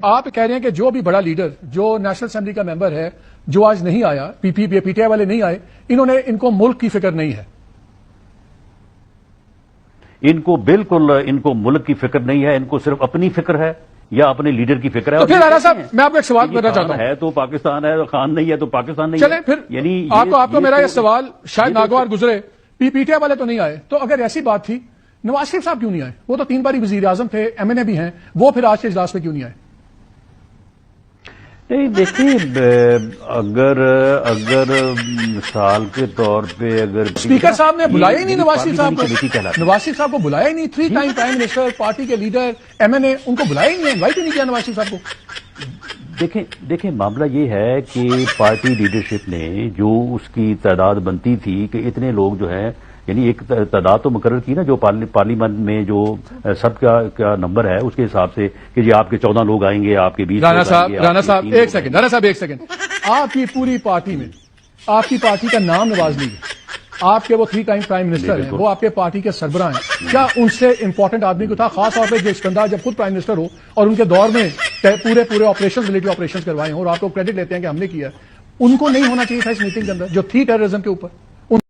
آپ کہہ رہے ہیں کہ جو بھی بڑا لیڈر جو نیشنل اسمبلی کا ممبر ہے جو آج نہیں آیا پی ٹی آئی والے نہیں آئے ان کو ملک کی فکر نہیں ہے. ان کو بالکل ان کو ملک کی فکر نہیں ہے، ان کو صرف اپنی فکر ہے یا اپنے لیڈر کی فکر ہے. تو پھر رانا صاحب میں آپ کو ایک سوال کرنا چاہتا ہوں. ہے تو پاکستان ہے، خان نہیں ہے تو پاکستان نہیں ہے. چلیں پھر یعنی آپ کو میرا یہ سوال شاید ناگوار گزرے، پی ٹی آئی والے تو نہیں آئے، تو اگر ایسی بات تھی نواز شریف صاحب کیوں نہیں آئے؟ وہ تو 3 باری وزیر اعظم تھے، ایم این اے بھی ہیں، وہ پھر آج کے اجلاس میں کیوں نہیں آئے؟ نہیں دیکھیے، اگر مثال کے طور پہ اگر اسپیکر صاحب نے بلایا ہی نہیں نواز شریف صاحب کو، نواز شریف صاحب کو بلایا ہی نہیں. 3 ٹائم پرائم منسٹر، پارٹی کے لیڈر، ایم این اے، ان کو بلایا ہی نہیں، انوائٹ ہی نہیں کیا نواز شریف صاحب کو. دیکھیں معاملہ یہ ہے کہ پارٹی لیڈرشپ نے جو اس کی تعداد بنتی تھی کہ اتنے لوگ جو ہیں، یعنی ایک تعداد تو مقرر کی نا جو پارلیمنٹ میں جو سب کا نمبر ہے اس کے حساب سے کہ جی آپ کے 14 لوگ آئیں گے، آپ کے 20 رانا صاحب ایک سیکنڈ. آپ کی پوری پارٹی میں آپ کی پارٹی کا نام نواز نہیں ہے، آپ کے وہ 3 ٹائم پرائم منسٹر ہیں، وہ آپ کے پارٹی کے سربراہ ہیں. کیا ان سے امپورٹنٹ آدمی کو تھا؟ خاص طور پہ جو اسکندر جب خود پرائم منسٹر ہو اور ان کے دور میں پورے آپریشن ریلیٹڈ آپریشن کروائے ہوں اور آپ کو کریڈٹ لیتے ہیں کہ ہم نے کیا، ان کو نہیں ہونا چاہیے تھا اس میٹنگ کے اندر جو تھی ٹیررزم کے اوپر؟